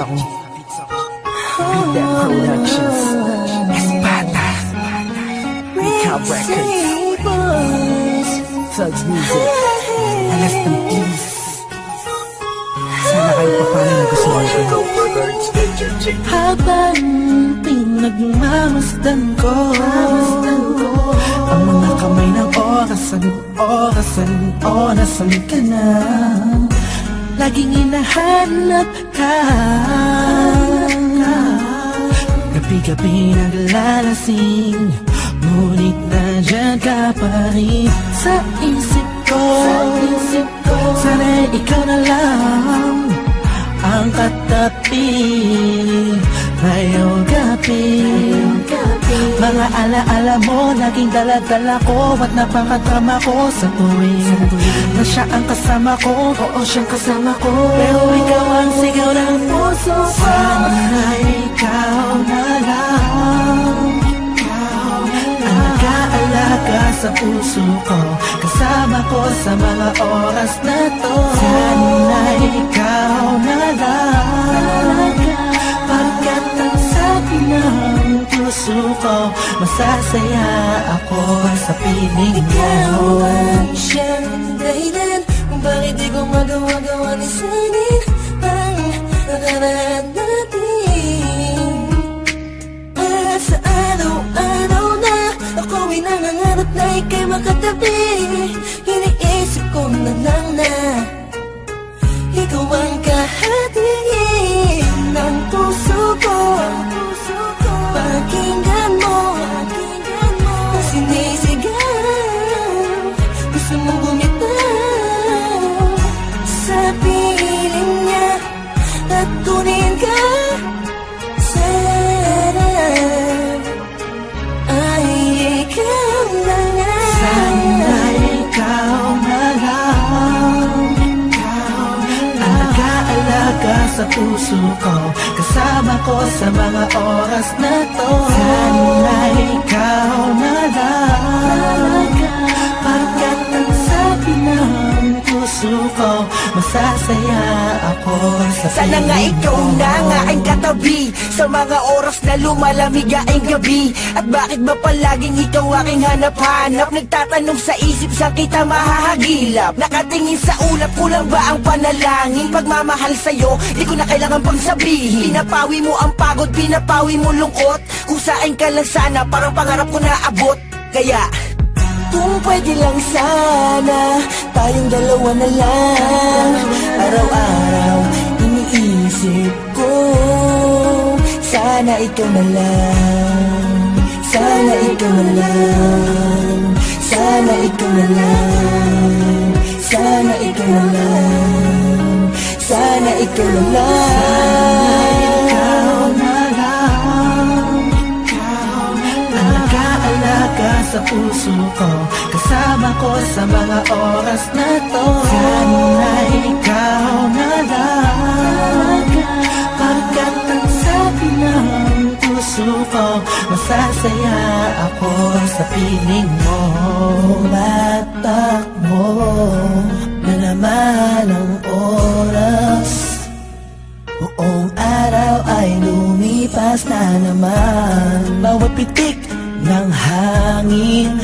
ako. Beat That Productions, Espada, Recap Records, Thugs Music, Alas ng Peace. Sana kayo paano nagustuhan ko. Habang pinagmamasdan ko ang mga kamay ng orasan, nasan ka na? Laging hinahanap ka, gabi-gabi naglalasing, ngunit nandiyan ka pa rin sa isip ko. Sana'y ikaw na lang ang katabi ngayong gabi. Mga alaala mo laging dala-dala ko, at napakadrama ko sa tuwing na siya ang kasama ko. Oo, siyang kasama ko, pero ikaw ang sigaw ng puso ko. Sana ikaw na lang ang nag-aalaga sa puso ko, kasama ko sa mga oras na to. Sana ikaw na lang, pagkat ang sabi ng puso ko, masasaya ako sa piling mo. Ikaw ang siyang dahilan kung bakit di ko magawa-gawa ni sanin ang nakaraan natin. At sa araw-araw na ako'y nangangarap na ika'y makatabi, iniisip ko na lang na ikaw ang kahatiin ng puso ko. Pakinggan mo ang sinisigaw, gusto mong bumitaw sa piling niya at kunin ka. Sana ay ikaw na lang. Sana ikaw na lang ang nag-aalaga sa puso ko, kasama ko sa mga oras na to. Sana ikaw na lang, pagkat ang sabi ng puso ko, masasaya ako sa piling mo. Sana nga ikaw na nga ang katabi sa mga oras na lumalamig ang gabi. At bakit ba palaging ikaw aking hanap-hanap? Nagtatanong sa isip, saan kita mahahagilap? Nakatingin sa ulap, kulang ba ang panalangin? Pagmamahal sa'yo, di ko na kailangan pang sabihin. Pinapawi mo ang pagod, pinapawi mo lungkot. Kusain ka lang sana, parang pangarap ko na abot. Kaya kung pwede lang sana, tayong dalawa na lang. Araw-araw iniisip ko, sana ikaw na lang. Sana ikaw na lang. Sana ikaw na lang. Sana ikaw na lang. Sana ikaw na lang. Sa puso ko, kasama ko sa mga oras na to. Sana ikaw na lang, pagkat ang sabi ng puso ko, masasaya ako sa piling mo. Tumatakbo na naman ang oras, buong araw ay lumipas na naman. Bawat pitik ng hangin,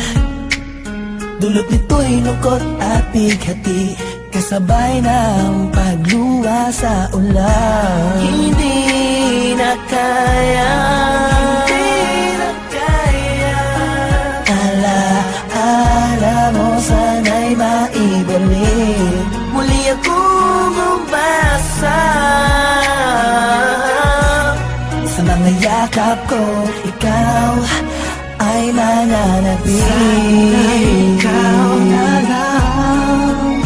dulot nito'y lungkot at bighati, kasabay ng pagluwa sa ulan. Hindi na kaya, alaala mo sana'y maibalik. Muli akong umasa sa mga yakap ko, ikaw ay mananatili. Sana ikaw na lang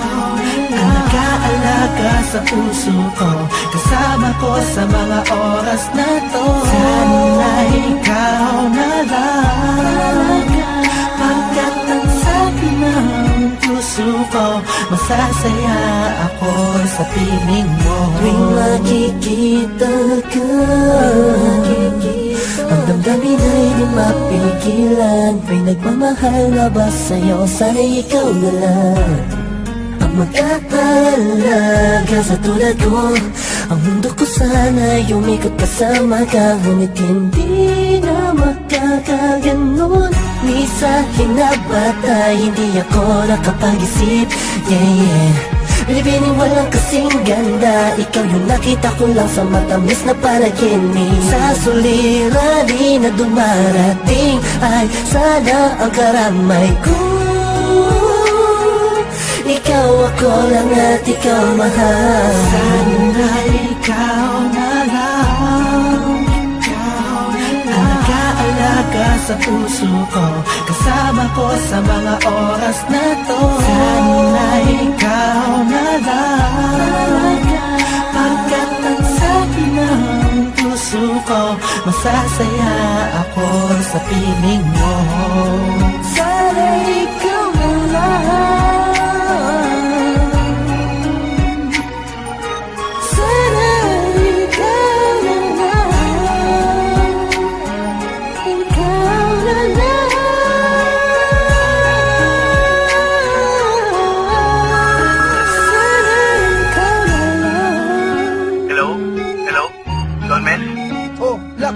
ang nag-aalaga sa puso ko, kasama ko sa mga oras na to. Sana ikaw na lang, pagkat ang sabi ng puso ko, masasaya ako sa piling mo. Tuwing makikita ka, ang damdamin ay di mapigilan. May nagmamahal na ba sa'yo? Sana'y ikaw na lang ang mag-aalaga sa tulad ko. Ang mundo ko sana umikot kasama ka, ngunit hindi na magkakaganon. Ni sa hinabata, hindi ako nakapag-isip. Binibining walang kasing ganda, ikaw yung nakita ko lang sa matamis na panaginip. Sa suliranin na dumarating ay sana ang karamay ko. Ikaw ako lang at ikaw mahal. Sana ikaw na lang, nag-aalaga sa puso ko, kasama ko sa mga oras na to. Sana ikaw na lang, pagkat ang sabi ng puso ko, masasaya ako sa piling mo. Sana ikaw na lang,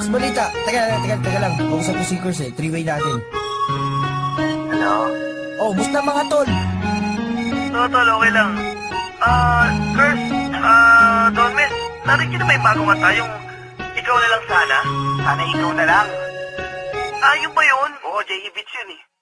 balita. Teka lang. Kausap ko si Kurs eh. Three-way natin. Hello? Oh, musta mga tol? Tol, okay lang. Kurs, Don Mes, narinig niyo na may bagong kanta yung Ikaw na lang sana? Sana ikaw na lang. Yung ba yun? Oo, J.E. Beats yun eh.